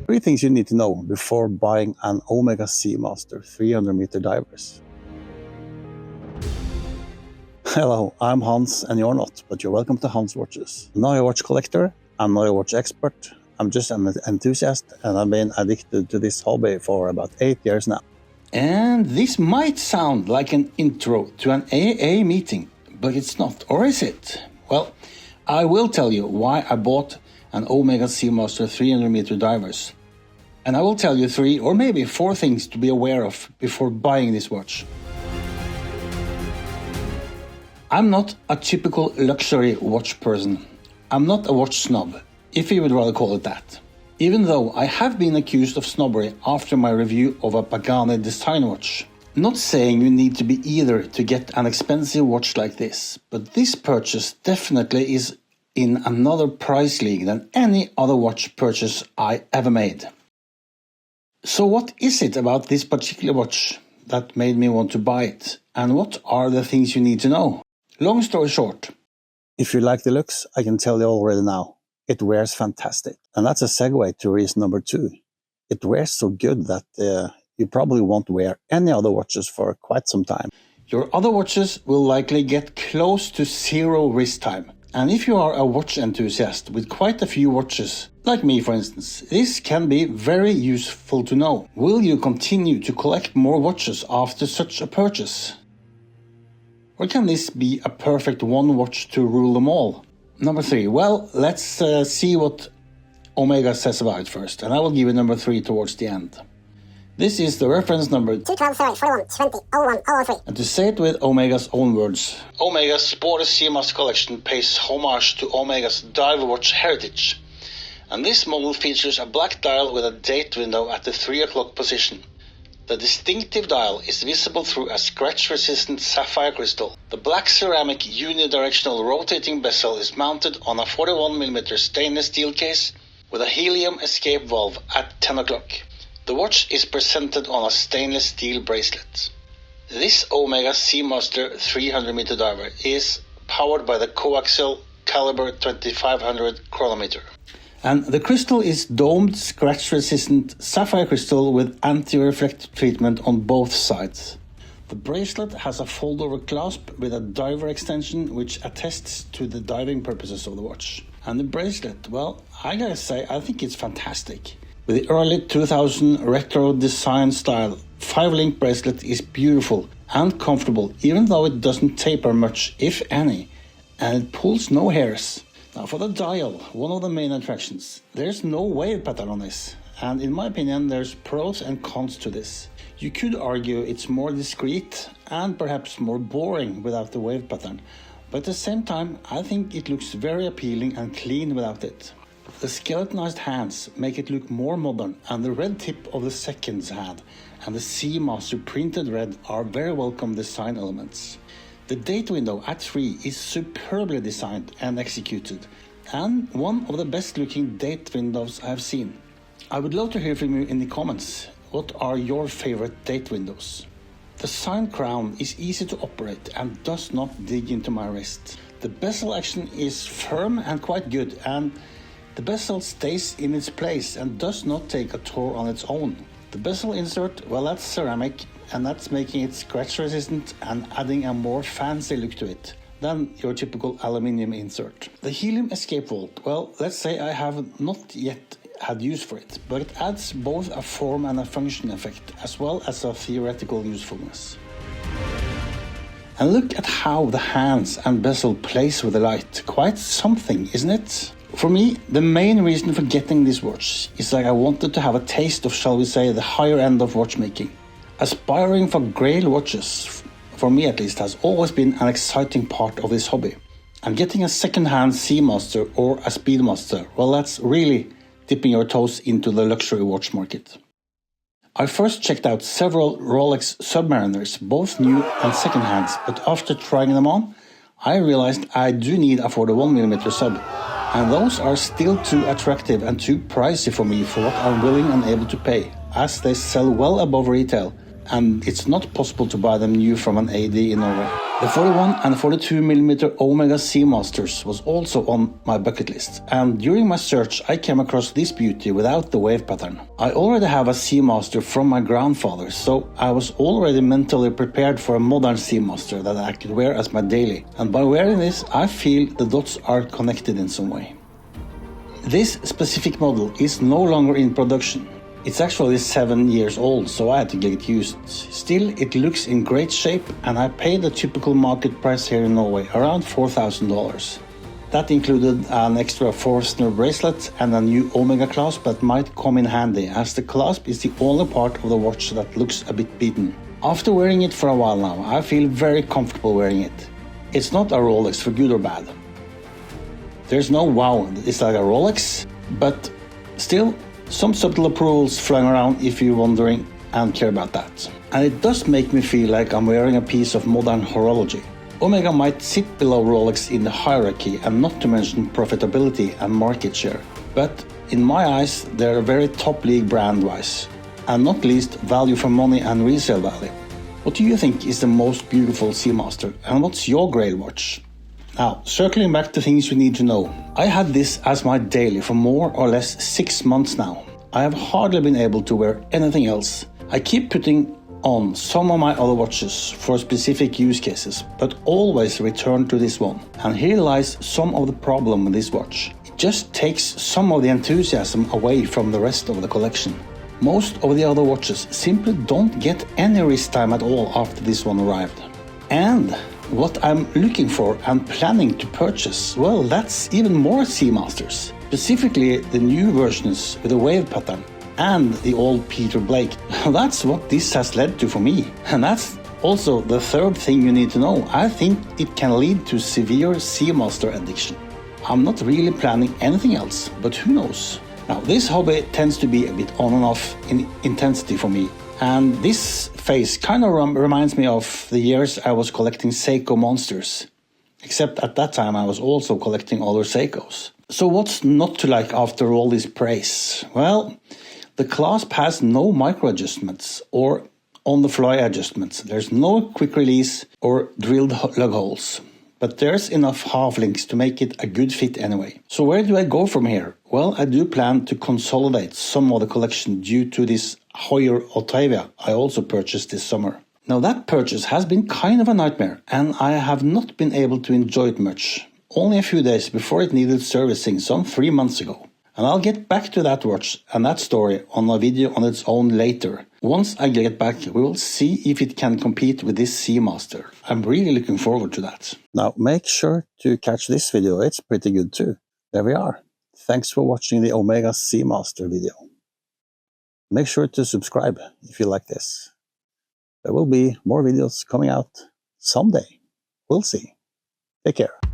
3 things you need to know before buying an Omega Seamaster 300-meter divers. Hello, I'm Hans and you're not, but you're welcome to Hans Watches. I'm not a watch collector, I'm not a watch expert, I'm just an enthusiast and I've been addicted to this hobby for about 8 years now. And this might sound like an intro to an AA meeting, but it's not, or is it? Well, I will tell you why I bought an Omega Seamaster 300-meter divers. And I will tell you 3 or maybe 4 things to be aware of before buying this watch. I'm not a typical luxury watch person. I'm not a watch snob, if you would rather call it that. Even though I have been accused of snobbery after my review of a Pagani design watch. Not saying you need to be either to get an expensive watch like this, but this purchase definitely is in another price league than any other watch purchase I ever made. So what is it about this particular watch that made me want to buy it? And what are the things you need to know? Long story short. If you like the looks, I can tell you already now. It wears fantastic. And that's a segue to reason number 2. It wears so good that you probably won't wear any other watches for quite some time. Your other watches will likely get close to 0 wrist time. And if you are a watch enthusiast with quite a few watches, like me for instance, this can be very useful to know. Will you continue to collect more watches after such a purchase? Or can this be a perfect one watch to rule them all? Number 3, well, let's see what Omega says about it first, and I will give you number 3 towards the end. This is the reference number 212-41-20-01-003. And to say it with Omega's own words, Omega's Sport Seamaster collection pays homage to Omega's dive watch heritage. And this model features a black dial with a date window at the 3 o'clock position. The distinctive dial is visible through a scratch-resistant sapphire crystal. The black ceramic unidirectional rotating bezel is mounted on a 41mm stainless steel case with a helium escape valve at 10 o'clock. The watch is presented on a stainless steel bracelet. This Omega Seamaster 300-meter diver is powered by the coaxial caliber 2500 chronometer. And the crystal is domed, scratch-resistant sapphire crystal with anti-reflective treatment on both sides. The bracelet has a fold-over clasp with a diver extension which attests to the diving purposes of the watch. And the bracelet, well, I gotta say, I think it's fantastic. With the early 2000 retro design style, 5-link bracelet is beautiful and comfortable, even though it doesn't taper much, if any, and it pulls no hairs. Now for the dial, one of the main attractions, there's no wave pattern on this, and in my opinion there's pros and cons to this. You could argue it's more discreet and perhaps more boring without the wave pattern, but at the same time I think it looks very appealing and clean without it. The skeletonized hands make it look more modern, and the red tip of the second hand and the Seamaster printed red are very welcome design elements. The date window at 3 is superbly designed and executed, and one of the best looking date windows I've seen. I would love to hear from you in the comments. What are your favorite date windows? The sign crown is easy to operate and does not dig into my wrist. The bezel action is firm and quite good, and the bezel stays in its place and does not take a tour on its own. The bezel insert, well, that's ceramic, and that's making it scratch resistant and adding a more fancy look to it than your typical aluminium insert. The helium escape valve, well, let's say I have not yet had use for it, but it adds both a form and a function effect as well as a theoretical usefulness. And look at how the hands and bezel plays with the light. Quite something, isn't it? For me, the main reason for getting this watch is that I wanted to have a taste of, shall we say, the higher end of watchmaking. Aspiring for grail watches, for me at least, has always been an exciting part of this hobby. And getting a second-hand Seamaster or a Speedmaster, well, that's really dipping your toes into the luxury watch market. I first checked out several Rolex Submariners, both new and second-hands, but after trying them on, I realized I do need a 41mm sub. And those are still too attractive and too pricey for me for what I'm willing and able to pay, as they sell well above retail, and it's not possible to buy them new from an AD in Norway. The 41 and 42mm Omega Seamasters was also on my bucket list, and during my search I came across this beauty without the wave pattern. I already have a Seamaster from my grandfather, so I was already mentally prepared for a modern Seamaster that I could wear as my daily, and by wearing this I feel the dots are connected in some way. This specific model is no longer in production. It's actually 7 years old, so I had to get it used. Still, it looks in great shape, and I paid the typical market price here in Norway, around $4,000. That included an extra Forstner bracelet and a new Omega clasp that might come in handy, as the clasp is the only part of the watch that looks a bit beaten. After wearing it for a while now, I feel very comfortable wearing it. It's not a Rolex for good or bad. There's no wow, it's like a Rolex, but still, some subtle approvals flying around if you're wondering and care about that. And it does make me feel like I'm wearing a piece of modern horology. Omega might sit below Rolex in the hierarchy, and not to mention profitability and market share. But in my eyes, they're a very top league brand-wise, and not least value for money and resale value. What do you think is the most beautiful Seamaster, and what's your grail watch? Now, circling back to things you need to know. I had this as my daily for more or less 6 months now. I have hardly been able to wear anything else. I keep putting on some of my other watches for specific use cases, but always return to this one. And here lies some of the problem with this watch. It just takes some of the enthusiasm away from the rest of the collection. Most of the other watches simply don't get any wrist time at all after this one arrived. And what I'm looking for and planning to purchase, well, that's even more Seamasters. Specifically the new versions with the wave pattern and the old Peter Blake. That's what this has led to for me. And that's also the third thing you need to know. I think it can lead to severe Seamaster addiction. I'm not really planning anything else, but who knows? Now, this hobby tends to be a bit on and off in intensity for me. And this phase kind of reminds me of the years I was collecting Seiko monsters. Except at that time I was also collecting other Seikos. So what's not to like after all this praise? Well, the clasp has no micro adjustments or on-the-fly adjustments. There's no quick release or drilled lug holes. But there's enough half links to make it a good fit anyway. So where do I go from here? Well, I do plan to consolidate some of the collection due to this Hoyer Otavia I also purchased this summer. Now that purchase has been kind of a nightmare, and I have not been able to enjoy it much. Only a few days before it needed servicing some 3 months ago. And I'll get back to that watch and that story on a video on its own later. Once I get back, we will see if it can compete with this Seamaster. I'm really looking forward to that. Now, make sure to catch this video. It's pretty good too. There we are. Thanks for watching the Omega Seamaster video. Make sure to subscribe if you like this. There will be more videos coming out someday. We'll see. Take care.